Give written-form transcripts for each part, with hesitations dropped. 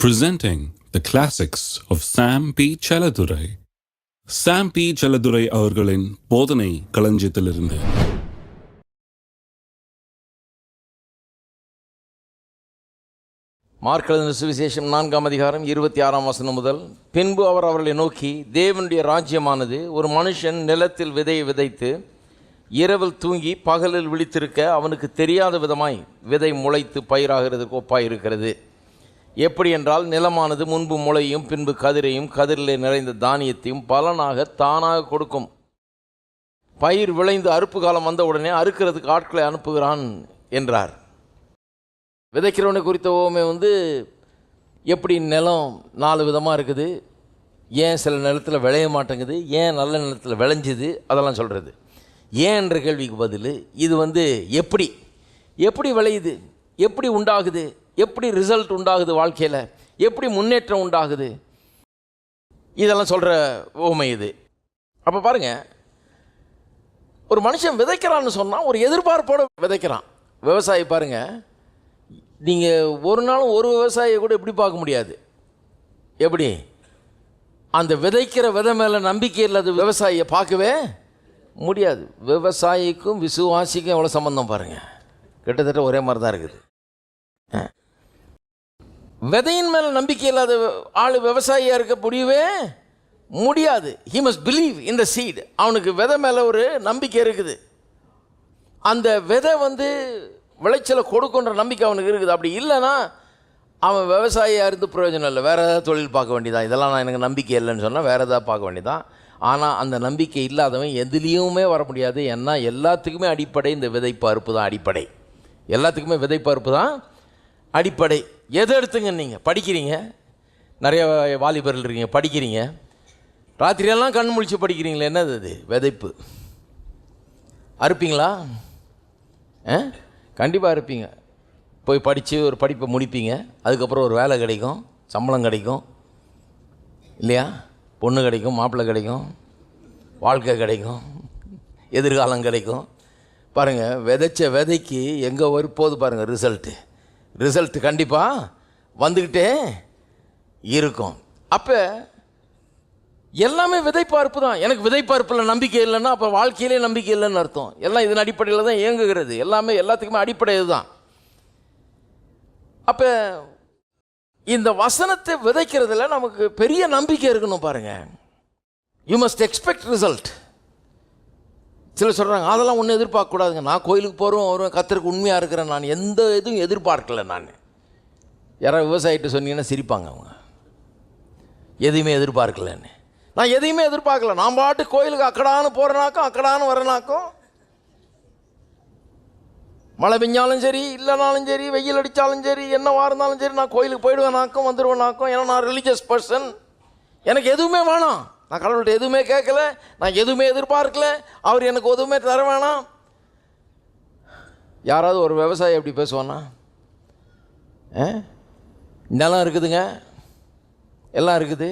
Presenting the classics of Sam P. Chaladurai. Sam P. Chaladurai அவர்களின் போதனை களஞ்சியத்திலிருந்து. Mark எழுதின சுவிசேஷம் 4ஆம் அதிகாரம் 26ஆம் வசனம் முதல். பின்பு அவர் அவர்களை நோக்கி, தேவனுடைய ராஜ்யமானது ஒரு மனுஷன் நிலத்தில் விதையை விதைத்து இரவில் தூங்கி பகலில் விழித்திருக்க அவனுக்கு தெரியாத விதமாய் விதை முளைத்து பயிராகிறதுக்கு ஒப்பாயிருக்கிறது. எப்படி என்றால், நிலமானது முன்பு முளையும் பின்பு கதிரையும் கதிரிலே நிறைந்த தானியத்தையும் பலனாக தானாக கொடுக்கும். பயிர் விளைந்து அறுப்பு காலம் வந்த உடனே அறுக்கிறதுக்கு ஆட்களை அனுப்புகிறான் என்றார். விதைக்கிறவனை குறித்த ஓமை எப்படி நிலம் 4 விதமாக இருக்குது, ஏன் சில நிலத்தில் விளைய மாட்டேங்குது, ஏன் நல்ல நிலத்தில் விளைஞ்சிது, அதெல்லாம் சொல்கிறது. ஏன் என்ற கேள்விக்கு பதில் இது எப்படி விளையுது, எப்படி உண்டாகுது, எப்படி ரிசல்ட் உண்டாகுது, வாழ்க்கையில் எப்படி முன்னேற்றம் உண்டாகுது, இதெல்லாம் சொல்கிற ஓமை இது. அப்போ பாருங்கள், ஒரு மனுஷன் விதைக்கிறான்னு சொன்னால் ஒரு எதிர்பார்ப்போடு விதைக்கிறான். விவசாயி பாருங்கள், நீங்கள் ஒரு நாளும் ஒரு விவசாயியை கூட எப்படி பார்க்க முடியாது. எப்படி அந்த விதைக்கிற விதை மேலே நம்பிக்கை இல்லாத விவசாயியை பார்க்கவே முடியாது. விவசாயிக்கும் விசுவாசிக்கும் எவ்வளோ சம்பந்தம் பாருங்கள், கிட்டத்தட்ட ஒரே மாதிரி தான் இருக்குது. விதையின் மேலே நம்பிக்கை இல்லாத ஆள் விவசாயியாக இருக்க முடியவே முடியாது. He must believe in the seed. அவனுக்கு விதை மேலே ஒரு நம்பிக்கை இருக்குது. அந்த விதை விளைச்சலை கொடுக்குன்ற நம்பிக்கை அவனுக்கு இருக்குது. அப்படி இல்லைன்னா அவன் விவசாயியாக இருந்து பிரயோஜனம் இல்லை, வேறு ஏதாவது தொழில் பார்க்க வேண்டியதான். இதெல்லாம் எனக்கு நம்பிக்கை இல்லைன்னு சொன்னால் வேறு ஏதாவது பார்க்க வேண்டியதான். ஆனால் அந்த நம்பிக்கை இல்லாதவன் எதுலேயுமே வர முடியாது. ஏன்னா எல்லாத்துக்குமே அடிப்படை இந்த விதைப்பு அறுப்பு தான் அடிப்படை. எல்லாத்துக்குமே விதைப்பு அறுப்பு தான் அடிப்படை. எதை எடுத்துங்க, நீங்கள் படிக்கிறீங்க, நிறைய வாலிபர்கள் இருக்கீங்க, படிக்கிறீங்க, ராத்திரியெல்லாம் கண் முழிச்சு படிக்கிறீங்களே, என்னது அது? விதைப்பு. அறுப்பீங்களா? கண்டிப்பாக அறுப்பீங்க. போய் படித்து ஒரு படிப்பை முடிப்பீங்க, அதுக்கப்புறம் ஒரு வேலை கிடைக்கும், சம்பளம் கிடைக்கும் இல்லையா, பொண்ணு கிடைக்கும், மாப்பிள்ளை கிடைக்கும், வாழ்க்கை கிடைக்கும், எதிர்காலம் கிடைக்கும். பாருங்கள், விதைச்ச விதைக்கு எங்கே வரும்போது பாருங்கள் ரிசல்ட்டு கண்டிப்பாக வந்துக்கிட்டே இருக்கும். அப்போ எல்லாமே விதைப்பார்ப்பு தான். எனக்கு விதைப்பார்ப்பில் நம்பிக்கை இல்லைன்னா அப்போ வாழ்க்கையிலே நம்பிக்கை இல்லைன்னு அர்த்தம். எல்லாம் இதன் அடிப்படையில் தான் இயங்குகிறது. எல்லாத்துக்குமே அடிப்படை இதுதான். அப்போ இந்த வசனத்தை விதைக்கிறதுல நமக்கு பெரிய நம்பிக்கை இருக்கணும். பாருங்கள், யூ மஸ்ட் எக்ஸ்பெக்ட் ரிசல்ட். சிலர் சொல்கிறாங்க, அதெல்லாம் ஒன்றும் எதிர்பார்க்கக்கூடாதுங்க, நான் கோயிலுக்கு வருவேன், கர்த்தருக்கு உண்மையாக இருக்கிறேன், நான் எந்த இதுவும் எதிர்பார்க்கல. நான் யாராவது விவசாயிட்டு சொன்னீங்கன்னா சிரிப்பாங்க. அவங்க எதையுமே எதிர்பார்க்கலன்னு. நான் எதையுமே எதிர்பார்க்கல, நான் பாட்டு கோயிலுக்கு அக்கடான்னு போகிறனாக்கும் அக்கடான்னு வரனாக்கும், மழை பெஞ்சாலும் சரி இல்லைனாலும் சரி, வெயில் அடித்தாலும் சரி, என்னவா இருந்தாலும் சரி, நான் கோயிலுக்கு போயிடுவேனாக்கும் வந்துடுவேனாக்கும். ஏன்னா நான் ரிலீஜியஸ் பர்சன், எனக்கு எதுவுமே வேணாம், நான் கடவுள்கிட்ட எதுவுமே கேட்கல, நான் எதுவுமே எதிர்பார்க்கல, அவர் எனக்கு எதுவுமே தர வேணாம். யாராவது ஒரு விவசாயி எப்படி பேசுவானா? நிலம் இருக்குதுங்க, எல்லாம் இருக்குது,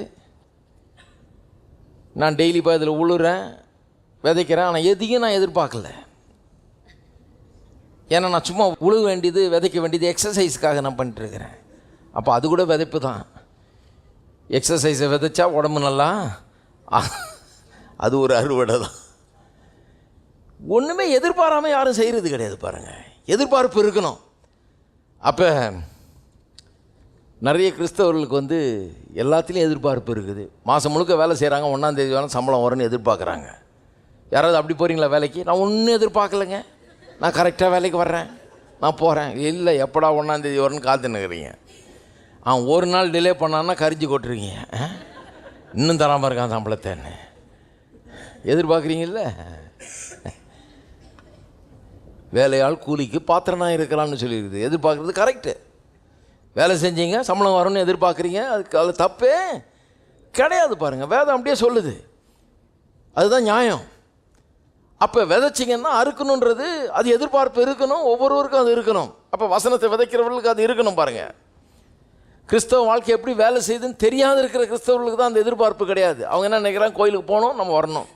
நான் டெய்லி போய் அதில் உழுறேன், விதைக்கிறேன், ஆனால் எதையும் நான் எதிர்பார்க்கல. ஏன்னா நான் சும்மா உழுக வேண்டியது விதைக்க வேண்டியது எக்ஸசைஸுக்காக நான் பண்ணிட்டுருக்கிறேன். அப்போ அது கூட விதைப்பு தான். எக்ஸசைஸை விதைச்சா உடம்பு நல்லா, அது ஒரு அறுவடை தான். ஒன்றுமே எதிர்பாராமல் யாரும் செய்கிறது கிடையாது. பாருங்கள், எதிர்பார்ப்பு இருக்கணும். அப்போ நிறைய கிறிஸ்தவர்களுக்கு எல்லாத்துலேயும் எதிர்பார்ப்பு இருக்குது. மாதம் முழுக்க வேலை செய்கிறாங்க, 1ஆம் தேதி வேணும் சம்பளம் வரும்னு எதிர்பார்க்குறாங்க. யாராவது அப்படி போகிறீங்களா வேலைக்கு? நான் ஒன்றும் எதிர்பார்க்கலைங்க, நான் கரெக்டாக வேலைக்கு வர்றேன், நான் போகிறேன். இல்லை, எப்படா 1ஆம் தேதி வரும்னு காத்துன்னுக்கிறீங்க. அவன் ஒரு நாள் டிலே பண்ணான்னா கரிஞ்சு கொட்டுருக்கீங்க, இன்னும் தராமல் இருக்கான் சம்பளத்தைன்னு எதிர்பார்க்குறீங்கல்ல. வேலையால் கூலிக்கு பாத்திரனாக இருக்கலாம்னு சொல்லியிருக்குது. எதிர்பார்க்குறது கரெக்டு. வேலை செஞ்சீங்க, சம்பளம் வரும்னு எதிர்பார்க்குறீங்க, அது தப்பே கிடையாது. பாருங்கள், வேதம் அப்படியே சொல்லுது, அதுதான் நியாயம். அப்போ விதைச்சிங்கன்னா அறுக்கணுன்றது அது எதிர்பார்ப்பு இருக்கணும், ஒவ்வொருவருக்கும் அது இருக்கணும். அப்போ வசனத்தை விதைக்கிறவர்களுக்கு அது இருக்கணும். பாருங்கள், கிறிஸ்தவ வாழ்க்கை எப்படி வேலை செய்யுதுன்னு தெரியாத இருக்கிற கிறிஸ்தவர்களுக்கு தான் அந்த எதிர்பார்ப்பு கிடையாது. அவங்க என்ன நினைக்கிறாங்க, கோயிலுக்கு போகணும், நம்ம வரணும்,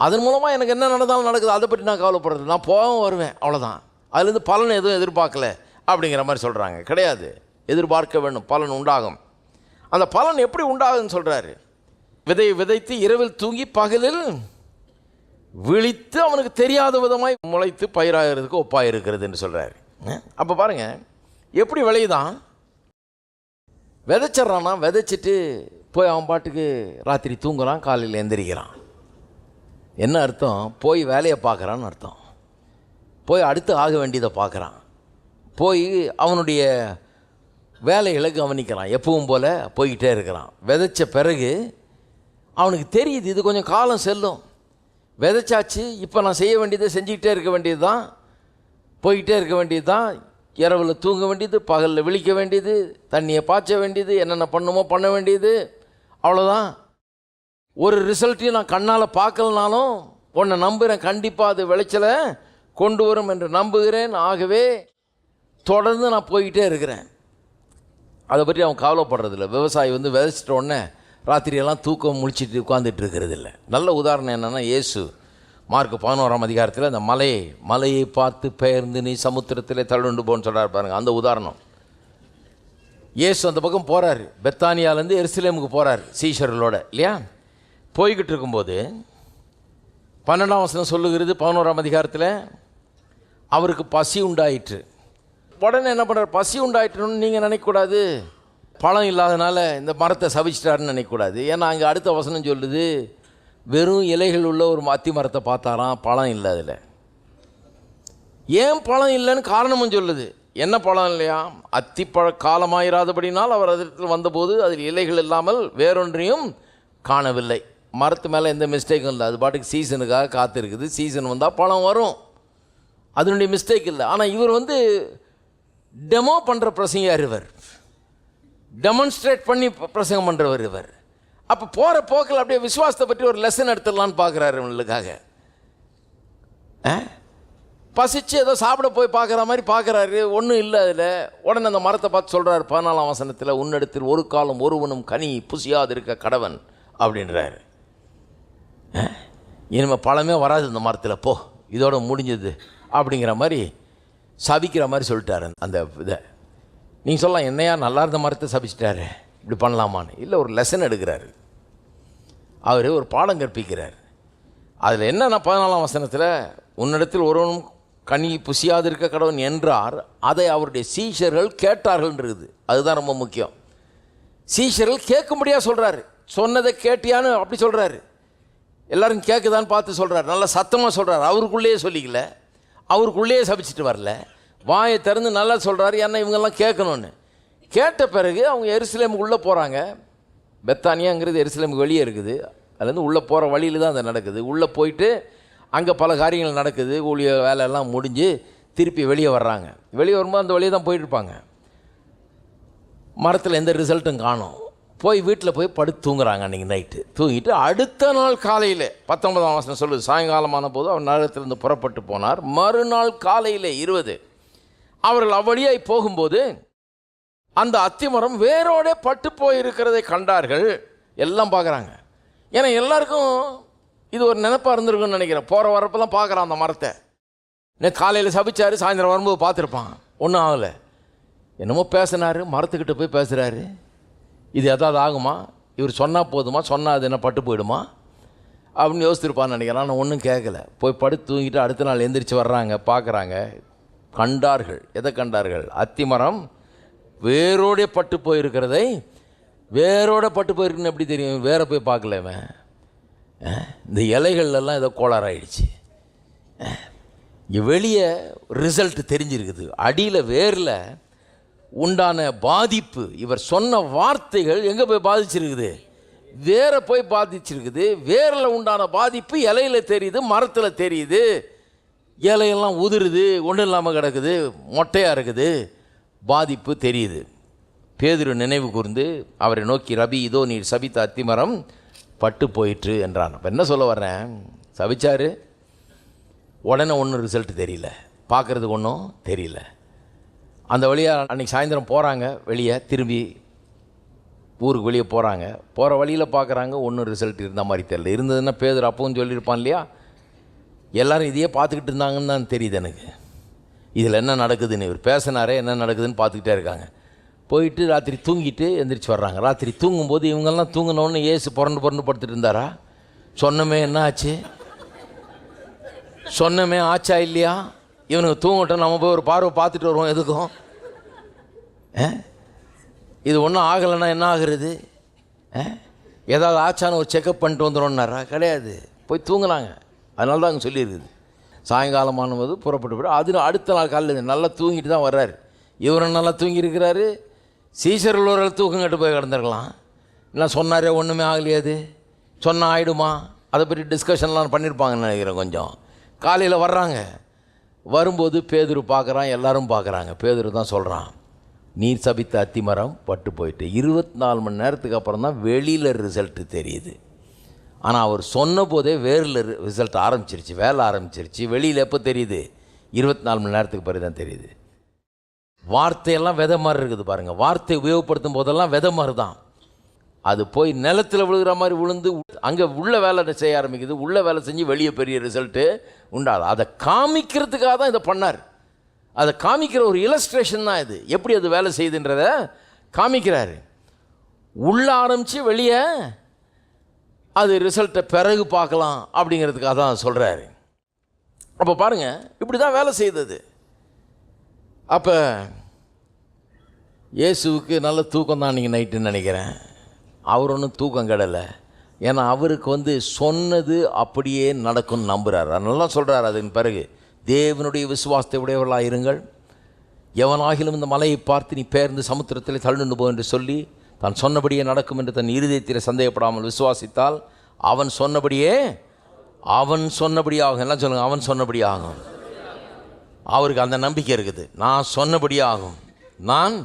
அதன் மூலமாக எனக்கு என்ன நடந்தாலும் நடக்குது, அதை பற்றி நான் கவலைப்படுறது, நான் போகவும் வருவேன், அவ்வளோதான், அதுலேருந்து பலன் எதுவும் எதிர்பார்க்கல அப்படிங்கிற மாதிரி சொல்கிறாங்க. கிடையாது, எதிர்பார்க்க வேண்டும், பலன் உண்டாகும். அந்த பலன் எப்படி உண்டாகுதுன்னு சொல்கிறாரு. விதையை விதைத்து இரவில் தூங்கி பகலில் விழித்து அவனுக்கு தெரியாத விதமாய் முளைத்து பயிராகிறதுக்கு ஒப்பாக இருக்கிறது என்று சொல்கிறாரு. அப்போ பாருங்கள் எப்படி விளையுதான். விதைச்சிட்றான்னா, விதைச்சிட்டு போய் அவன் பாட்டுக்கு ராத்திரி தூங்குறான், காலையில் எந்திரிக்கிறான். என்ன அர்த்தம்? போய் வேலையை பார்க்குறான்னு அர்த்தம். போய் அடுத்து ஆக வேண்டியதை பார்க்குறான், போய் அவனுடைய வேலைகளை கவனிக்கிறான், எப்பவும் போல் போய்கிட்டே இருக்கிறான். விதைச்ச பிறகு அவனுக்கு தெரியுது இது கொஞ்சம் காலம் செல்லும். விதைச்சாச்சு, இப்போ நான் செய்ய வேண்டியதை செஞ்சுக்கிட்டே இருக்க வேண்டியது தான், போய்கிட்டே இருக்க வேண்டியது தான். இரவில் தூங்க வேண்டியது, பகலில் விழிக்க வேண்டியது, தண்ணியை பாய்ச்ச வேண்டியது, என்னென்ன பண்ணுமோ பண்ண வேண்டியது, அவ்வளோதான். ஒரு ரிசல்ட்டையும் நான் கண்ணால் பார்க்கலனாலும் உன்னை நம்புகிறேன், கண்டிப்பாக அது விளைச்சலை கொண்டு வரும் என்று நம்புகிறேன். ஆகவே தொடர்ந்து நான் போய்கிட்டே இருக்கிறேன். அதை பற்றி அவன் கவலைப்படுறதில்ல. விவசாயி விதைச்சிட்ட உடனே ராத்திரியெல்லாம் தூக்கம் முழிச்சிட்டு உட்காந்துட்டு இருக்கிறது இல்லை. நல்ல உதாரணம் என்னென்னா, இயேசு மார்க் 11ஆம் அதிகாரத்தில் அந்த மலையை பார்த்து பெயர்ந்து நீ சமுத்திரத்தில் தள்ளுண்டு போன்னு சொல்கிறார் பாருங்கள். அந்த உதாரணம். இயேசு அந்த பக்கம் போகிறார், பெத்தானியாலேருந்து எருசலேமுக்கு போகிறார் சீஷர்களோட, இல்லையா? போய்கிட்டு இருக்கும்போது 12ஆம் வசனம் சொல்லுகிறது, 11ஆம் அதிகாரத்தில் அவருக்கு பசி உண்டாயிற்று. உடனே என்ன பண்ணுறார்? பசி உண்டாயிட்டுன்னு நீங்கள் நினைக்கக்கூடாது, பழம் இல்லாதனால இந்த மரத்தை சபிச்சிட்டாருன்னு நினைக்கக்கூடாது. ஏன்னா அங்கே அடுத்த வசனம் சொல்லுது, வெறும் இலைகள் உள்ள ஒரு அத்தி மரத்தை பார்த்தாராம், பழம் இல்லை அதில். ஏன் பழம் இல்லைன்னு காரணமும் சொல்லுது. என்ன பழம் இல்லையா? அத்திப்பழ காலமாயிராதபடினால் அவர் அதில் வந்தபோது அதில் இலைகள் இல்லாமல் வேறொன்றையும் காணவில்லை. மரத்து மேலே எந்த மிஸ்டேக்கும் இல்லை, அது பாட்டுக்கு சீசனுக்காக காத்திருக்குது. சீசன் வந்தால் பழம் வரும், அதனுடைய மிஸ்டேக் இல்லை. ஆனால் இவர் டெமோ பண்ணுற பிரசங்கியார், இவர் டெமான்ஸ்ட்ரேட் பண்ணி பிரசங்கம் பண்ணுறவர் இவர். அப்போ போகிற போக்கில் அப்படியே விசுவாசத்தை பற்றி ஒரு லெசன் எடுத்துடலான்னு பார்க்குறாரு இவங்களுக்காக. பசிச்சு ஏதோ சாப்பிட போய் பார்க்குற மாதிரி பார்க்குறாரு, ஒன்றும் இல்லை அதில். உடனே அந்த மரத்தை பார்த்து சொல்கிறார் 14ஆம் வசனத்தில், உன்னிடத்தில் ஒரு காலம் ஒருவனும் கனி புசியாது இருக்க கடவன் அப்படின்றாரு. இனிமேல் பழமே வராது இந்த மரத்தில், போ இதோட முடிஞ்சது அப்படிங்கிற மாதிரி சபிக்கிற மாதிரி சொல்லிட்டாரு அந்த இதை. நீங்கள் சொல்லலாம், என்னையா நல்லா இருந்த மரத்தை சபிச்சிட்டாரு, இப்படி பண்ணலாமான்னு. இல்லை, ஒரு லெசன் எடுக்கிறாரு அவர், ஒரு பாடம் கற்பிக்கிறார். அதில் என்னன்னா 14ஆம் வசனத்தில் உன்னிடத்தில் ஒருவனும் கனி புசியாது இருக்க கடவன் என்றார். அதை அவருடைய சீஷர்கள் கேட்டார்கள்ன்றது, அதுதான் ரொம்ப முக்கியம். சீஷர்கள் கேட்கும்படியாக சொல்கிறாரு. சொன்னதை கேட்டியான்னு அப்படி சொல்கிறாரு. எல்லோரும் கேட்குதான்னு பார்த்து சொல்கிறார், நல்லா சத்தமாக சொல்கிறார். அவருக்குள்ளேயே சொல்லிக்கல, அவருக்குள்ளேயே சபிச்சிட்டு வரல, வாயை திறந்து நல்லா சொல்கிறாரு. ஏன்னா இவங்கெல்லாம் கேட்கணுன்னு. கேட்ட பிறகு அவங்க எருசலேமுக்கு உள்ளே போகிறாங்க. பெத்தானியாங்கிறது எருசலேமுக்கு வெளியே இருக்குது. அதுலேருந்து உள்ளே போகிற வழியில் தான் அது நடக்குது. உள்ளே போயிட்டு அங்கே பல காரியங்கள் நடக்குது. ஊழிய வேலையெல்லாம் முடிஞ்சு திருப்பி வெளியே வர்றாங்க. வெளியே வரும்போது அந்த வழியே தான் போயிட்டுருப்பாங்க. மரத்தில் எந்த ரிசல்ட்டும் காணும். போய் வீட்டில் போய் படுத்து தூங்குறாங்க. அன்றைக்கி நைட்டு தூங்கிட்டு அடுத்த நாள் காலையில் 19ஆம் வசனம் சொல்லுது, சாயங்காலமான போது அவர் நகரத்திலிருந்து புறப்பட்டு போனார். மறுநாள் காலையில் 20 அவர்கள் அவ்வழியாய் போகும்போது அந்த அத்திமரம் வேரோட பட்டு போயிருக்கிறதை கண்டார்கள். எல்லாம் பார்க்குறாங்க. ஏன்னா எல்லாருக்கும் இது ஒரு நினைப்பாக இருந்திருக்குன்னு நினைக்கிறேன். போகிற வரப்பெல்லாம் பார்க்குறான் அந்த மரத்தை. காலையில் சபிச்சாரு, சாயந்தரம் வரும்போது பார்த்துருப்பான், ஒன்றும் ஆகலை. என்னமோ பேசினார், மரத்துக்கிட்ட போய் பேசுகிறாரு. இது எதாவது ஆகுமா, இவர் சொன்னால் போதுமா, சொன்னால் அது என்ன பட்டு போயிடுமா அப்படின்னு யோசிச்சிருப்பான்னு நினைக்கிறேன். ஆனால் ஒன்றும் கேட்கல. போய் படுத்து தூங்கிட்டு அடுத்த நாள் எந்திரிச்சு வர்றாங்க, பார்க்குறாங்க. கண்டார்கள். எதை கண்டார்கள்? அத்திமரம் வேரோட பட்டு போயிருக்கிறதை. வேரோட பட்டு போயிருக்குன்னு எப்படி தெரியும்? வேற போய் பார்க்கல இவன். இந்த இலைகள்லாம் ஏதோ கோளாறாயிடுச்சு. வெளியே ரிசல்ட் தெரிஞ்சிருக்குது, அடியில் வேரில் உண்டான பாதிப்பு, இவர் சொன்ன வார்த்தைகள் எங்கே போய் பாதிச்சிருக்குது? வேற போய் பாதிச்சிருக்குது. வேரில் உண்டான பாதிப்பு இலையில் தெரியுது, மரத்தில் தெரியுது. இலையெல்லாம் உதிருது, ஒன்றும் இல்லாமல் கிடக்குது, மொட்டையாக இருக்குது, பாதிப்பு தெரியுது. பேதுரு நினைவு கூர்ந்து அவரை நோக்கி, ரபி, இதோ நீர் சபித்த அத்திமரம் பட்டு போயிற்று என்றான். அப்போ என்ன சொல்ல வர்றேன்? சபிச்சாரு, உடனே ஒன்றும் ரிசல்ட் தெரியல, பார்க்குறதுக்கு ஒன்றும் தெரியல. அந்த வழியாக அன்றைக்கி சாயந்தரம் போகிறாங்க வெளியே, திரும்பி ஊருக்கு வெளியே போகிறாங்க. போகிற வழியில் பார்க்குறாங்க, ஒன்றும் ரிசல்ட் இருந்த மாதிரி தெரியல. இருந்ததுன்னா பேதுரு அப்பவும் சொல்லியிருப்பான் இல்லையா? எல்லோரும் இதையே பார்த்துக்கிட்டு இருந்தாங்கன்னு தான் தெரியுது எனக்கு. இதில் என்ன நடக்குதுன்னு. இவர் பேசினாரே, என்ன நடக்குதுன்னு பார்த்துக்கிட்டே இருக்காங்க. போயிட்டு ராத்திரி தூங்கிட்டு எந்திரிச்சு வர்றாங்க. ராத்திரி தூங்கும்போது இவங்கெல்லாம் தூங்கினோன்னு ஏசு புரண்டு படுத்துட்டு இருந்தாரா? சொன்னமே என்ன ஆச்சு? சொன்னமே ஆச்சா இல்லையா? இவனுக்கு தூங்கட்டும், நம்ம போய் ஒரு பார்வை பார்த்துட்டு வருவோம். எதுக்கும் இது ஒன்றும் ஆகலைன்னா என்ன ஆகுறது? ஏதாவது ஆச்சான்னு ஒரு செக்கப் பண்ணிட்டு வந்துடும்னாரா? கிடையாது, போய் தூங்குனாங்க. அதனால தான் அங்கே சொல்லியிருக்குது. சாயங்காலமானும்போது புறப்பட்டு போய்ட்டு அது அடுத்த நாள் காலையில் நல்லா தூங்கிட்டு தான் வர்றாரு. இவரும் நல்லா தூங்கியிருக்கிறாரு. சீசர்கள் ஒரு தூக்கம் கட்டு போய் கிடந்திருக்கலாம். இல்லை சொன்னாரே ஒன்றுமே ஆகலையாது, சொன்னால் ஆகிடுமா, அதை பற்றி டிஸ்கஷன்லாம் பண்ணியிருப்பாங்கன்னு நினைக்கிறேன். கொஞ்சம் காலையில் வர்றாங்க. வரும்போது பேதுரு பார்க்குறான், எல்லாரும் பார்க்குறாங்க. பேதுரு தான் சொல்கிறான், நீர் சபித்த அத்திமரம் பட்டு போயிட்டு. 24 மணி நேரத்துக்கு அப்புறம் தான் வெளியில் ரிசல்ட்டு தெரியுது. ஆனால் அவர் சொன்ன போதே வேரில் ரிசல்ட் ஆரம்பிச்சிருச்சு, வேலை ஆரம்பிச்சிருச்சு. வெளியில் எப்போ தெரியுது? 24 மணி நேரத்துக்கு பிறகு தான் தெரியுது. வார்த்தையெல்லாம் விதை மாதிரி இருக்குது பாருங்கள். வார்த்தை உபயோகப்படுத்தும் போதெல்லாம் விதை மாதிரி தான். அது போய் நிலத்தில் விழுகிற மாதிரி விழுந்து அங்கே உள்ள வேலை செய்ய ஆரம்பிக்குது. உள்ள வேலை செஞ்சு வெளியே பெரிய ரிசல்ட்டு உண்டாது. அதை காமிக்கிறதுக்காக தான் இதை பண்ணார். அதை காமிக்கிற ஒரு இலஸ்ட்ரேஷன் தான் இது. எப்படி அது வேலை செய்யுதுன்றத காமிக்கிறாரு. உள்ள ஆரம்பித்து வெளியே அது ரிசல்ட்டை பிறகு பார்க்கலாம் அப்படிங்கிறதுக்காக தான் சொல்கிறாரு. அப்போ பாருங்கள், இப்படி தான் வேலை செய்தது. அப்போ இயேசுவுக்கு நல்ல தூக்கம் தான் நீங்கள் நைட்டுன்னு நினைக்கிறேன். அவர் ஒன்றும் தூக்கம் கிடலை. ஏன்னா அவருக்கு சொன்னது அப்படியே நடக்கும்னு நம்புகிறார். அதனால சொல்கிறார் அதன் பிறகு, தேவனுடைய விசுவாசத்தை உடையவர்களாக இருங்கள். எவனாகிலும் இந்த மலையை பார்த்து நீ பெயர்ந்து சமுத்திரத்தில் தள்ளுண்டு போ என்று சொல்லி தான் சொன்னபடியே நடக்கும் என்று தன் இருதயத்தில் சந்தேகப்படாமல் விசுவாசித்தால் அவன் சொன்னபடியே ஆகும். எல்லாம் சொல்லுங்கள், அவன் சொன்னபடியே ஆகும். அவருக்கு அந்த நம்பிக்கை இருக்குது, நான் சொன்னபடியே ஆகும், நான்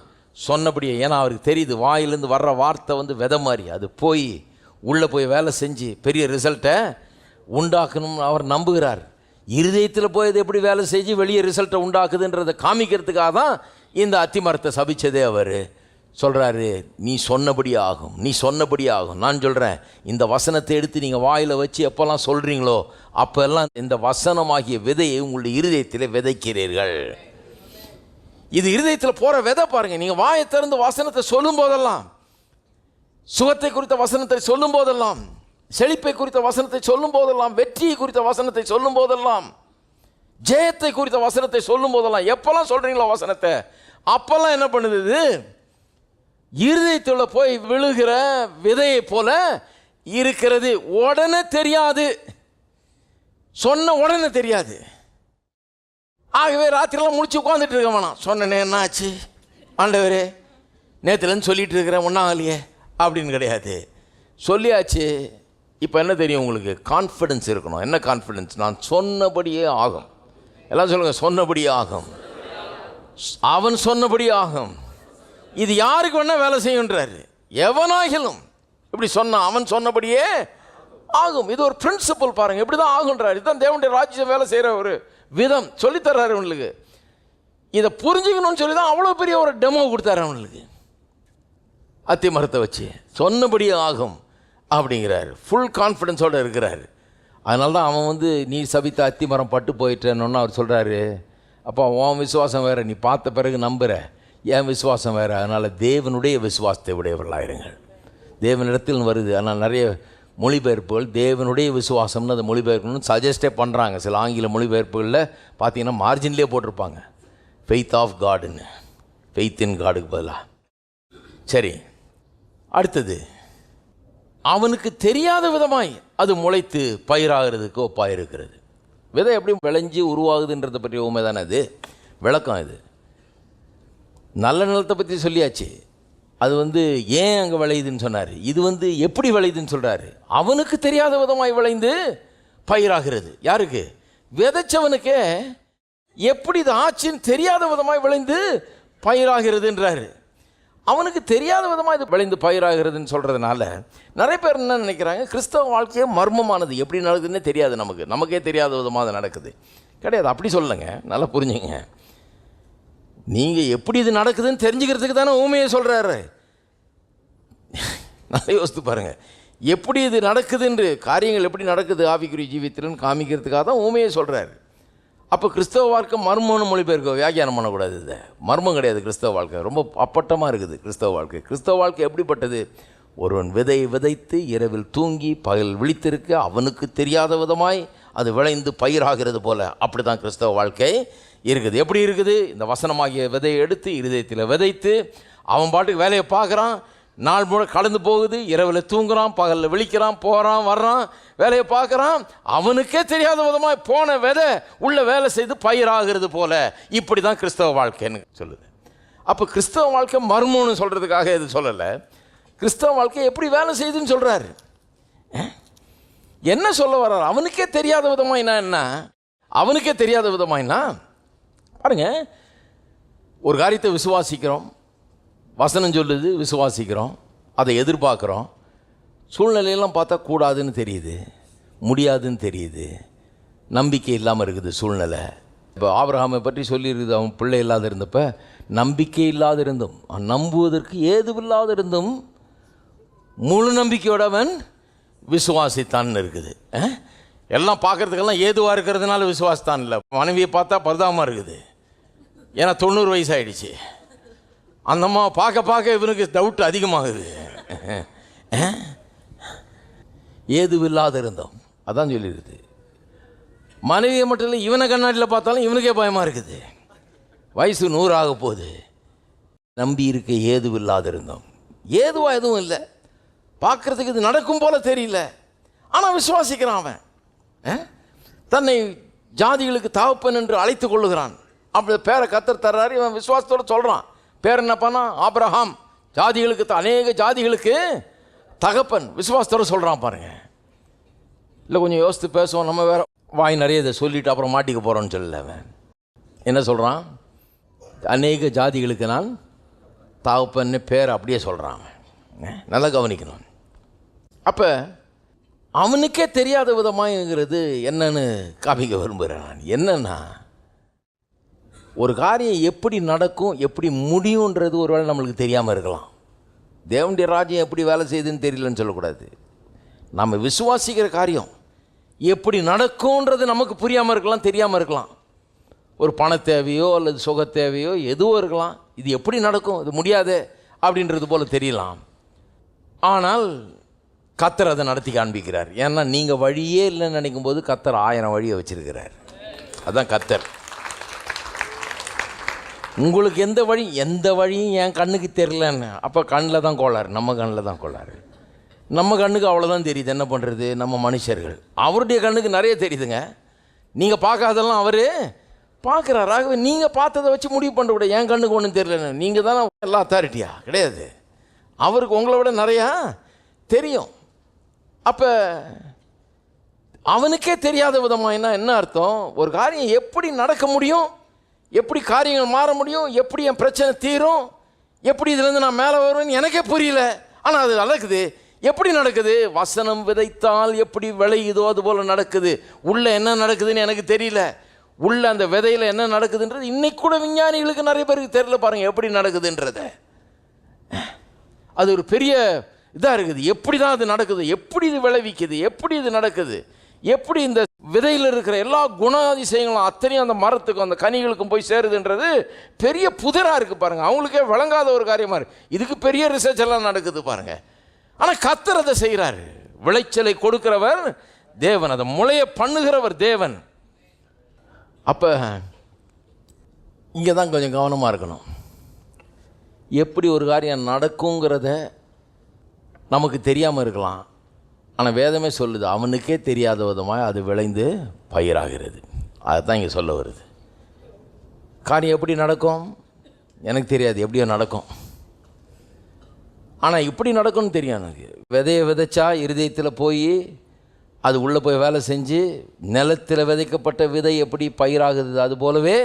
சொன்னபடியே. ஏன்னா அவருக்கு தெரியுது, வாயிலேருந்து வர்ற வார்த்தை விதை மாதிரி அது போய் உள்ளே போய் வேலை செஞ்சு பெரிய ரிசல்ட்டை உண்டாக்கணும்னு அவர் நம்புகிறார். இருதயத்தில் போய் அது எப்படி வேலை செஞ்சு வெளியே ரிசல்ட்டை உண்டாக்குதுன்றதை காமிக்கிறதுக்காக தான் இந்த அத்திமரத்தை சபிச்சதே. அவர் சொல்கிறாரு, நீ சொன்னபடி ஆகும், நீ சொன்னபடி ஆகும். நான் சொல்கிறேன், இந்த வசனத்தை எடுத்து நீங்கள் வாயில் வச்சு எப்போல்லாம் சொல்கிறீங்களோ அப்போல்லாம் இந்த வசனமாகிய விதையை உங்களுடைய இருதயத்தில் விதைக்கிறீர்கள். இது இருதயத்தில் போகிற விதை பாருங்கள். நீங்கள் வாயை திறந்து வசனத்தை சொல்லும் போதெல்லாம், சுகத்தை குறித்த வசனத்தை சொல்லும் போதெல்லாம், செழிப்பை குறித்த வசனத்தை சொல்லும் போதெல்லாம், வெற்றியை குறித்த வசனத்தை சொல்லும் போதெல்லாம், ஜெயத்தை குறித்த வசனத்தை சொல்லும் போதெல்லாம், எப்போல்லாம் சொல்கிறீங்களோ வசனத்தை அப்போல்லாம் என்ன பண்ணுது? இது இருதயத்தில் போய் விழுகிற விதையை போல இருக்கிறது. உடனே தெரியாது, சொன்ன உடனே தெரியாது. ஆகவே ராத்திரிலாம் முடிச்சு உட்காந்துட்டு இருக்க வேணாம். சொன்னேன் என்ன ஆச்சு ஆண்டவரே, நேற்றுலேருந்து சொல்லிட்டு இருக்கிறேன் ஒன்றாகலையே அப்படின்னு கிடையாது. சொல்லியாச்சு. இப்போ என்ன தெரியும் உங்களுக்கு? கான்ஃபிடென்ஸ் இருக்கணும். என்ன கான்ஃபிடென்ஸ்? நான் சொன்னபடியே ஆகும். எல்லாம் சொல்லுங்கள், சொன்னபடியே ஆகும், அவன் சொன்னபடியே ஆகும். இது யாருக்கு வேணால் வேலை செய்யுன்றாரு. எவனாகிலும் இப்படி சொன்னான், அவன் சொன்னபடியே ஆகும். இது ஒரு பிரின்சிபல் பாருங்கள், இப்படி தான் ஆகுன்றார். இதுதான் தேவனுடைய ராஜ்யம் வேலை செய்கிற ஒரு விதம் சொல்லித்தர்றாரு அவங்களுக்கு. இதை புரிஞ்சுக்கணும்னு சொல்லி தான் அவ்வளோ பெரிய ஒரு டெமோ கொடுத்தாரு அவங்களுக்கு. அத்தி மரத்தை வச்சு சொன்னபடியே ஆகும் அப்படிங்கிறாரு. ஃபுல் கான்ஃபிடென்ஸோடு இருக்கிறார். அதனால தான் அவன் நீ சபித்த அத்தி மரம் பட்டு போயிட்டேன்னு அவர் சொல்கிறாரு. அப்போ உன் விசுவாசம் வேறு, நீ பார்த்த பிறகு நம்புகிற, என் விசுவாசம் வேறு. அதனால் தேவனுடைய விசுவாசத்தை உடையவர்களாயிருங்கள். தேவனிடத்தில் வருது. ஆனால் நிறைய மொழிபெயர்ப்புகள் தேவனுடைய விசுவாசம்னு அதை மொழிபெயர்க்கணும்னு சஜஸ்டே பண்ணுறாங்க. சில ஆங்கில மொழிபெயர்ப்புகளில் பார்த்தீங்கன்னா மார்ஜின்லேயே போட்டிருப்பாங்க, ஃபெய்த் ஆஃப் காடுன்னு, ஃபெய்த் இன் காடுக்கு பதிலாக. சரி, அடுத்தது, அவனுக்கு தெரியாத விதமாய் அது முளைத்து பயிராகிறதுக்கு ஒப்பாயிருக்கிறது. விதை எப்படி விளைஞ்சி உருவாகுதுன்றதை பற்றி உண்மை தானே அது விளக்கம். இது நல்ல நிலத்தை பற்றி சொல்லியாச்சு. அது ஏன் அங்கே விளையுதுன்னு சொன்னார். இது எப்படி விளையுதுன்னு சொல்கிறாரு. அவனுக்கு தெரியாத விதமாய் விளைந்து பயிராகிறது. யாருக்கு? விதைச்சவனுக்கே எப்படி இது ஆச்சுன்னு தெரியாத விதமாய் விளைந்து பயிராகிறதுன்றாரு. அவனுக்கு தெரியாத விதமாக இது விளைந்து பயிராகிறதுன்னு சொல்கிறதுனால நிறைய பேர் என்ன நினைக்கிறாங்க, கிறிஸ்தவ வாழ்க்கையே மர்மமானது, எப்படி நடக்குதுன்னே தெரியாது, நமக்கே தெரியாத விதமாக அது நடக்குது. கிடையாது, அப்படி சொல்லுங்க, நல்லா புரிஞ்சுங்க. நீங்கள் எப்படி இது நடக்குதுன்னு தெரிஞ்சுக்கிறதுக்கு தானே ஊமையை சொல்கிறாரு. நல்லா யோசித்து பாருங்கள், எப்படி இது நடக்குதுன்று, காரியங்கள் எப்படி நடக்குது ஆவிக்குரிய ஜீவித்தில்னு காமிக்கிறதுக்காக தான் ஊமையை சொல்கிறாரு. அப்போ கிறிஸ்தவ வாழ்க்கை மர்மம்னு மொழிபெயர்க்க வியாக்கியானம் பண்ணக்கூடாது. இது மர்மம் கிடையாது. கிறிஸ்தவ வாழ்க்கை ரொம்ப அப்பட்டமாக இருக்குது. கிறிஸ்தவ வாழ்க்கை எப்படிப்பட்டது? ஒருவன் விதை விதைத்து இரவில் தூங்கி பகல் விழித்திருக்க அவனுக்கு தெரியாத விதமாய் அது விளைந்து பயிராகிறது போல, அப்படி தான் கிறிஸ்தவ வாழ்க்கை இருக்குது. எப்படி இருக்குது? இந்த வசனமாகிய விதையை எடுத்து இருதயத்தில் விதைத்து அவன் பாட்டுக்கு வேலையை பார்க்குறான், நாள் முழு கடந்து போகுது, இரவில் தூங்குறான், பகலில் விழிக்கிறான், போகிறான், வர்றான், வேலையை பார்க்குறான், அவனுக்கே தெரியாத விதமாக போன விதை உள்ள வேலை செய்து பயிராகிறது போல, இப்படி தான் கிறிஸ்தவ வாழ்க்கைன்னு சொல்லுது. அப்போ கிறிஸ்தவ வாழ்க்கை மர்மம்னு சொல்கிறதுக்காக எது சொல்லலை, கிறிஸ்தவ வாழ்க்கை எப்படி வேலை செய்யுதுன்னு சொல்கிறாரு. என்ன சொல்ல வர்றாரு? அவனுக்கே தெரியாத விதமாயினா என்ன? அவனுக்கே தெரியாத விதமாயினா பாருங்க, ஒரு காரியத்தை விசுவாசிக்கிறோம், வசனம் சொல்லுது, விசுவாசிக்கிறோம், அதை எதிர்பார்க்குறோம், சூழ்நிலையெல்லாம் பார்த்தா கூடாதுன்னு தெரியுது, முடியாதுன்னு தெரியுது, நம்பிக்கை இல்லாமல் இருக்குது சூழ்நிலை. இப்போ ஆபிரகாமை பற்றி சொல்லியிருக்குது, அவன் பிள்ளை இல்லாத இருந்தப்ப நம்பிக்கை இல்லாத இருந்தும் நம்புவதற்கு ஏதுவில்லாத இருந்தும் முழு நம்பிக்கையோட அவன் விசுவாசித்தான்னு இருக்குது. எல்லாம் பார்க்குறதுக்கெல்லாம் ஏதுவாக இருக்கிறதுனால விசுவாசத்தான் இல்லை. மனைவியை பார்த்தா பரிதாபமாக இருக்குது, ஏன்னா 90 வயசு ஆகிடுச்சு. அந்த அம்மா பார்க்க இவனுக்கு டவுட் அதிகமாகுது. ஏதுவில்லாத இருந்தோம், அதான் சொல்லியிருக்குது. மனைவியை மட்டும் இல்லை, இவனை கண்ணாடியில் பார்த்தாலும் இவனுக்கே பயமாக இருக்குது. வயசு 100 ஆக போகுது, நம்பி இருக்க ஏதுவில்லாத இருந்தோம். ஏதுவாக எதுவும் இல்லை, பார்க்குறதுக்கு இது நடக்கும் போல தெரியல, ஆனால் விசுவாசிக்கிறான். அவன் தன்னை ஜாதிகளுக்கு தகப்பன் என்று அழைத்து கொள்ளுகிறான். அப்படி பேரை கர்த்தர் தர்றாரு, இவன் விசுவாசத்தோடு சொல்கிறான். பேர் என்னப்பானா? ஆபிரகாம். ஜாதிகளுக்கு அநேக ஜாதிகளுக்கு தகப்பன், விசுவாசத்தோடு சொல்கிறான். பாருங்க, இல்லை கொஞ்சம் யோசித்து பேசுவோம், நம்ம வேற வாய் நிறைய இதை சொல்லிவிட்டு அப்புறம் மாட்டிக்க போகிறோன்னு சொல்லல. அவன் என்ன சொல்கிறான்? அநேக ஜாதிகளுக்கு நான் தகப்பன்னு பேர் அப்படியே சொல்கிறான். நல்லா கவனிக்கணும். அப்போ அவனுக்கே தெரியாத விதமாகங்கிறது என்னன்னு காமிக்க விரும்புகிறேன் நான். என்னன்னா, ஒரு காரியம் எப்படி நடக்கும், எப்படி முடியுன்றது ஒருவேளை நம்மளுக்கு தெரியாமல் இருக்கலாம். தேவனுடைய ராஜ்யம் எப்படி வேலை செய்யுதுன்னு தெரியலன்னு சொல்லக்கூடாது. நம்ம விசுவாசிக்கிற காரியம் எப்படி நடக்கும்ன்றது நமக்கு புரியாமல் இருக்கலாம், தெரியாமல் இருக்கலாம். ஒரு பண தேவையோ அல்லது சுக தேவையோ எதுவோ இருக்கலாம். இது எப்படி நடக்கும், இது முடியாது அப்படின்றது போல் தெரியலாம். ஆனால் கர்த்தர் அதை நடத்தி காண்பிக்கிறார். ஏன்னா நீங்கள் வழியே இல்லைன்னு நினைக்கும் போது கர்த்தர் 1000 வழியை வச்சிருக்கிறார். அதுதான் கர்த்தர். உங்களுக்கு எந்த வழியும் என் கண்ணுக்கு தெரியலன்னு, அப்போ கண்ணில் தான் கோளாறு, நம்ம கண்ணில் தான் கோளாறு. நம்ம கண்ணுக்கு அவ்வளோதான் தெரியுது, என்ன பண்ணுறது, நம்ம மனுஷர்கள். அவருடைய கண்ணுக்கு நிறைய தெரியுதுங்க. நீங்கள் பார்க்காதெல்லாம் அவர் பார்க்குறாரு. ஆகவே நீங்கள் பார்த்ததை வச்சு முடிவு பண்ணக்கூடாது, என் கண்ணுக்கு ஒன்றும் தெரியலன்னு. நீங்கள் தானே எல்லா அத்தாரிட்டியா? கிடையாது. அவருக்கு உங்களை விட நிறையா தெரியும். அப்போ அவனுக்கே தெரியாத விதமாயினா என்ன அர்த்தம்? ஒரு காரியம் எப்படி நடக்க முடியும், எப்படி காரியங்கள் மாற முடியும், எப்படி என் பிரச்சனை தீரும், எப்படி இதுலேருந்து நான் மேலே வருவேன்னு எனக்கே புரியல. ஆனால் அது நடக்குது. எப்படி நடக்குது? வசனம் விதைத்தால் எப்படி விளையுதோ அது போல் நடக்குது. உள்ளே என்ன நடக்குதுன்னு எனக்கு தெரியல. உள்ள அந்த விதையில் என்ன நடக்குதுன்றது இன்னைக்கு கூட விஞ்ஞானிகளுக்கு நிறைய பேருக்கு தெரியல. பாருங்கள் எப்படி நடக்குதுன்றத. அது ஒரு பெரிய இதாக இருக்குது. எப்படி தான் அது நடக்குது, எப்படி இது விளைவிக்குது, எப்படி இது நடக்குது, எப்படி இந்த விதையில் இருக்கிற எல்லா குணாதிசயங்களும் அத்தனையும் அந்த மரத்துக்கும் அந்த கனிகளுக்கும் போய் சேருதுன்றது பெரிய புதிராக இருக்குது. பாருங்கள், அவங்களுக்கே விளங்காத ஒரு காரியமாக இருக்குது. இதுக்கு பெரிய ரிசர்ச் எல்லாம் நடக்குது பாருங்கள். ஆனால் கர்த்தர் அதை செய்கிறார். விளைச்சலை கொடுக்கிறவர் தேவன், அதை முளைய பண்ணுகிறவர் தேவன். அப்போ இங்கே தான் கொஞ்சம் கவனமாக இருக்கணும். எப்படி ஒரு காரியம் நடக்குங்கிறத நமக்கு தெரியாமல் இருக்கலாம். ஆனால் வேதமே சொல்லுது, அவனுக்கே தெரியாத விதமாக அது விளைந்து பயிராகிறது. அதுதான் இங்கே சொல்ல வருது. காரியம் எப்படி நடக்கும் எனக்கு தெரியாது, எப்படியோ நடக்கும். ஆனால் இப்படி நடக்கும்னு தெரியும் எனக்கு. விதையை விதைச்சா இருதயத்தில் போய் அது உள்ளே போய் வேலை செஞ்சு நிலத்தில் விதைக்கப்பட்ட விதை எப்படி பயிராகுது, அது போலவே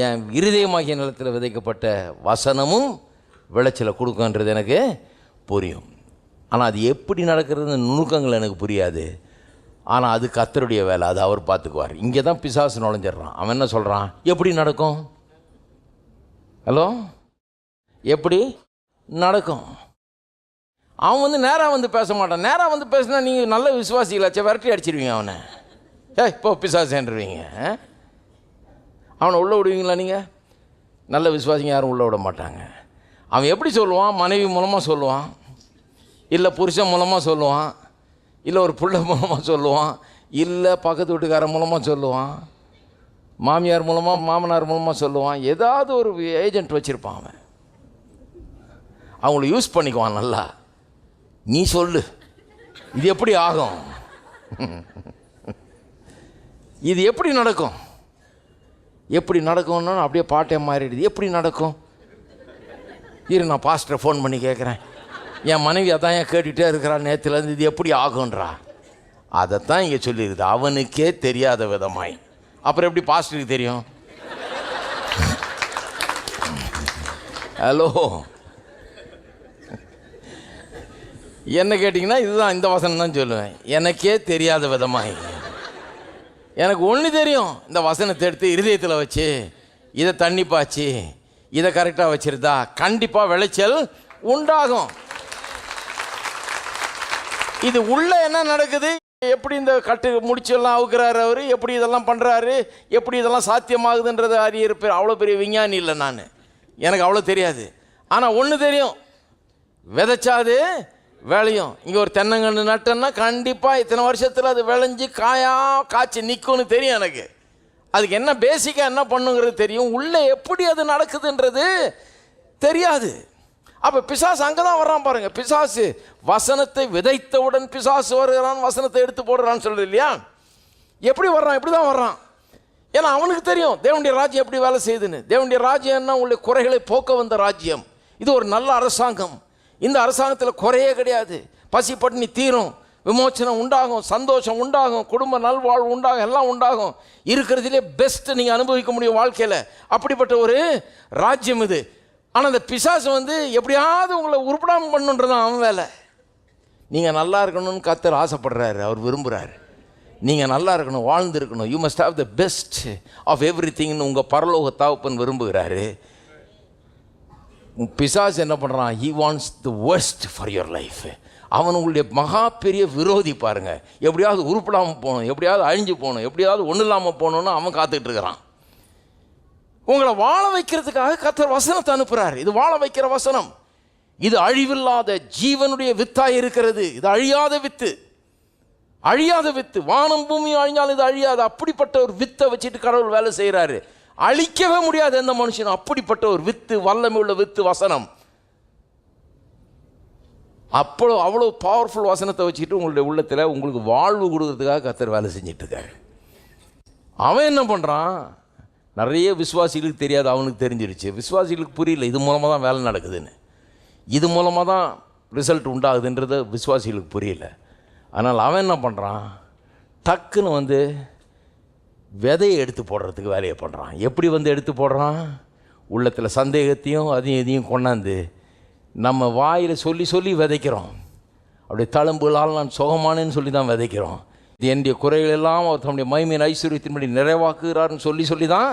என் இருதயமாகிய நிலத்தில் விதைக்கப்பட்ட வசனமும் விளைச்சலை கொடுக்குன்றது எனக்கு புரியும். ஆனால் அது எப்படி நடக்கிறது நுணுக்கங்கள் எனக்கு புரியாது. ஆனால் அது கர்த்தருடைய வேலை, அது அவர் பார்த்துக்குவார். இங்கே தான் பிசாசு நுழைஞ்சிட்றான். அவன் என்ன சொல்கிறான்? எப்படி நடக்கும்? ஹலோ, எப்படி நடக்கும்? அவன் நேராக பேச மாட்டான். நேராக பேசினா நீங்கள் நல்ல விசுவாசிகளாச்சே விரட்டி அடிச்சிருவீங்க அவனை. இப்போ பிசாசுன்றீங்க. அவனை உள்ளே விடுவீங்களா நீங்கள்? நல்ல விசுவாசிங்க யாரும் உள்ளே விட மாட்டாங்க. அவன் எப்படி சொல்லுவான்? மனைவி மூலமாக சொல்லுவான், இல்லை புருஷன் மூலமாக சொல்லுவான், இல்லை ஒரு பிள்ளை மூலமாக சொல்லுவான், இல்லை பக்கத்து வீட்டுக்காரன் மூலமாக சொல்லுவான், மாமியார் மூலமாக மாமனார் மூலமாக சொல்லுவான். ஏதாவது ஒரு ஏஜென்ட் வச்சுருப்பான். அவன் அவங்கள யூஸ் பண்ணிக்குவான் நல்லா. நீ சொல்லு, இது எப்படி ஆகும், இது எப்படி நடக்கும், எப்படி நடக்கும்னு அப்படியே பாட்டே மாறிடுது. எப்படி நடக்கும்? இரு, நான் பாஸ்டரை ஃபோன் பண்ணி கேட்குறேன். என் மனைவி அதான் ஏன் கேட்டுகிட்டே இருக்கிறான் நேற்றுலேருந்து, இது எப்படி ஆகுன்றா. அதைத்தான் இங்கே சொல்லியிருக்குது, அவனுக்கே தெரியாத விதமாய். அப்புறம் எப்படி பாஸ்டருக்கு தெரியும்? ஹலோ, என்ன கேட்டிங்கன்னா இதுதான், இந்த வசனம் தான் சொல்லுவேன். எனக்கே தெரியாத விதமாய். எனக்கு ஒன்று தெரியும், இந்த வசனத்தை எடுத்து இருதயத்தில் வச்சு இதை தண்ணி பாய்ச்சி இதை கரெக்டாக வச்சுருந்தா கண்டிப்பாக விளைச்சல் உண்டாகும். இது உள்ள என்ன நடக்குது, எப்படி இந்த கட்டு முடிச்செல்லாம் அவுக்குறாரு அவர், எப்படி இதெல்லாம் பண்ணுறாரு, எப்படி இதெல்லாம் சாத்தியமாகுதுன்றது அறியிருப்பேன். அவ்வளோ பெரிய விஞ்ஞானி இல்லை நான், எனக்கு அவ்வளோ தெரியாது. ஆனால் ஒன்று தெரியும், விதைச்சாது விளையும். இங்கே ஒரு தென்னங்கன்று நட்டோன்னா கண்டிப்பாக இத்தனை வருஷத்தில் அது விளைஞ்சி காய்ச்சி நிற்கும்னு தெரியும் எனக்கு. அதுக்கு என்ன பேசிக்காக என்ன பண்ணுங்கிறது தெரியும், உள்ளே எப்படி அது நடக்குதுன்றது தெரியாது. அப்போ பிசாசு அங்கே தான் வர்றான் பாருங்க. பிசாசு வசனத்தை விதைத்தவுடன் பிசாசு வருகிறான், வசனத்தை எடுத்து போடுறான்னு சொல்கிறது இல்லையா. எப்படி வர்றான்? இப்படி தான் வர்றான். ஏன்னா அவனுக்கு தெரியும் தேவனுடைய ராஜ்யம் எப்படி வேலை செய்யுதுன்னு. தேவனுடைய ராஜ்யம் என்ன? உங்களுடைய குறைகளை போக்க வந்த ராஜ்யம். இது ஒரு நல்ல அரசாங்கம். இந்த அரசாங்கத்தில் குறையே கிடையாது. பசி பட்டினி தீரும், விமோச்சனம் உண்டாகும், சந்தோஷம் உண்டாகும், குடும்ப நல்வாழ்வு உண்டாகும், எல்லாம் உண்டாகும். இருக்கிறதுலே பெஸ்ட்டு நீங்கள் அனுபவிக்க முடியும் வாழ்க்கையில். அப்படிப்பட்ட ஒரு ராஜ்யம் இது. ஆனால் அந்த பிசாசு எப்படியாவது உங்களை உருப்படாமல் பண்ணுன்றதான் அவன் வேலை. நீங்கள் நல்லா இருக்கணும்னு கர்த்தர் ஆசைப்படுறாரு, அவர் விரும்புகிறாரு. நீங்கள் நல்லா இருக்கணும், வாழ்ந்து இருக்கணும். You must have the best of every திங்னு உங்கள் பரலோக தகப்பன் விரும்புகிறாரு. பிசாசு என்ன பண்ணுறான்? He wants the worst for your life. அவன் உங்களுடைய மகா பெரிய விரோதி பாருங்கள். எப்படியாவது உருப்படாமல் போகணும், எப்படியாவது அழிஞ்சு போகணும், எப்படியாவது ஒன்றும் இல்லாமல் போகணுன்னு அவன் காத்துக்கிட்டு இருக்கிறான். உங்களை வாழ வைக்கிறதுக்காக கர்த்தர் வசனத்தை அனுப்புகிறார். இது வாழ வைக்கிற வசனம். இது அழிவில்லாத ஜீவனுடைய வித்தாய் இருக்கிறது. இது அழியாத வித்து, அழியாத வித்து. வானம் பூமி அழிஞ்சாலும் இது அழியாது. அப்படிப்பட்ட ஒரு வித்தை வச்சுட்டு கடவுள் வேலை செய்கிறாரு. அழிக்கவே முடியாது எந்த மனுஷனும். அப்படிப்பட்ட ஒரு வித்து, வல்லமை உள்ள வித்து வசனம். அவ்வளோ பவர்ஃபுல் வசனத்தை வச்சுக்கிட்டு உங்களுடைய உள்ளத்தில் உங்களுக்கு வாழ்வு கொடுக்கறதுக்காக கர்த்தர் வேலை செஞ்சிட்டு இருக்காரு. அவன் என்ன பண்ணுறான்? நிறைய விசுவாசிகளுக்கு தெரியாது, அவனுக்கு தெரிஞ்சிருச்சு. விசுவாசிகளுக்கு புரியல இது மூலமாக தான் வேலை நடக்குதுன்னு, இது மூலமாக தான் ரிசல்ட் உண்டாகுதுன்றது விசுவாசிகளுக்கு புரியல. அதனால் அவன் என்ன பண்ணுறான்? டக்குன்னு விதையை எடுத்து போடுறதுக்கு வேலையை பண்ணுறான். எப்படி எடுத்து போடுறான்? உள்ளத்தில் சந்தேகத்தையும் அதையும் இதையும் கொண்டாந்து நம்ம வாயில் சொல்லி சொல்லி விதைக்கிறோம். அப்படியே தழும்புகளால் நான் சுகமானேன்னு சொல்லி தான் விதைக்கிறோம். இது என்னுடைய குறைகளெல்லாம் அவர் தன்னுடைய மகிமையின் ஐஸ்வர்யத்தின்படி நிறைவாக்குகிறார்னு சொல்லி சொல்லி தான்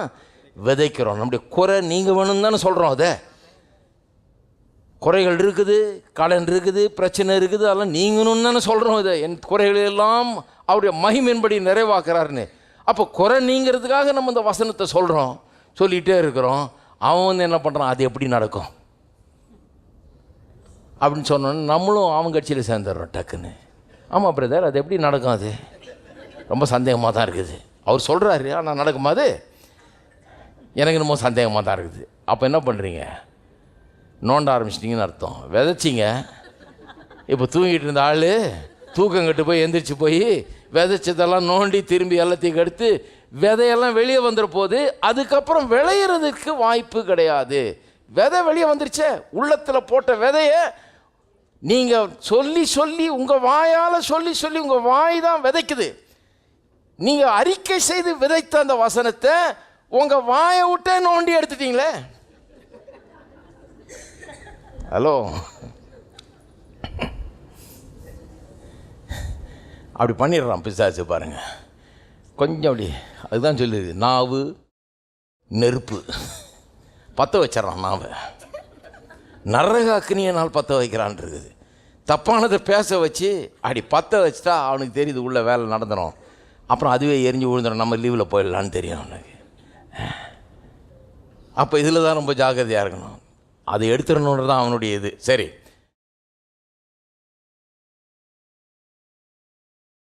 விதைக்கிறோம். நம்முடைய குறை நீங்கள் வேணும்னு தானே சொல்கிறோம். அதை குறைகள் இருக்குது, கடன் இருக்குது, பிரச்சனை இருக்குது, அதெல்லாம் நீங்கணும்னு தானே சொல்கிறோம். இதை என் குறைகளெல்லாம் அவருடைய மகிமையின்படி நிறைவாக்குறாருன்னு. அப்போ குறை நீங்கிறதுக்காக நம்ம இந்த வசனத்தை சொல்கிறோம், சொல்லிகிட்டே இருக்கிறோம். அவன் என்ன பண்ணுறான்? அது எப்படி நடக்கும் அப்படின்னு சொன்னோன்னு நம்மளும் அவன் கட்சியில் சேர்ந்துடுறோம் டக்குன்னு. ஆமாம் பிரதர், அது எப்படி நடக்கும்? அது ரொம்ப சந்தேகமாக தான் இருக்குது. அவர் சொல்கிறாரு, ஆனால் நடக்குமா? அது எனக்கு என்னமோ சந்தேகமாக தான் இருக்குது. அப்போ என்ன பண்ணுறீங்க? நோண்ட ஆரம்பிச்சிட்டிங்கன்னு அர்த்தம். விதைச்சிங்க. இப்போ தூங்கிட்டு இருந்த ஆள் தூக்கம் கட்டு போய் எந்திரிச்சு போய் விதைச்சதெல்லாம் நோண்டி திரும்பி எல்லாத்தையும் கெடுத்து விதையெல்லாம் வெளியே வந்துட போது. அதுக்கப்புறம் விளையிறதுக்கு வாய்ப்பு கிடையாது. விதை வெளியே வந்துருச்சே, உள்ளத்தில் போட்ட விதையை நீங்கள் சொல்லி சொல்லி உங்கள் வாயால் சொல்லி சொல்லி உங்கள் வாய் தான் விதைக்குது. நீங்கள் அறிக்கை செய்து விதைத்த அந்த வசனத்தை உங்கள் வாயை விட்டே நோண்டி எடுத்துட்டீங்களே. ஹலோ, அப்படி பண்ணிடுறான் பிசாசு பாருங்க. கொஞ்சம் அப்படி அதுதான் சொல்லுது, நாவு நெருப்பு பற்ற வச்சிடறான். நாவை நரக அக்னியினால் பற்ற வைக்கிறான் இருக்குது. தப்பானதை பேச வச்சு அப்படி பற்ற வச்சுட்டா அவனுக்கு தெரியுது உள்ள வேலை நடந்துடும். அப்புறம் அதுவே எரிஞ்சு விழுந்துடும், நம்ம லீவில் போயிடலான்னு தெரியும் அவனுக்கு. அப்போ இதில் தான் ரொம்ப ஜாக்கிரதையாக இருக்கணும். அதை எடுத்துடணுன்றது தான் அவனுடைய இது. சரி,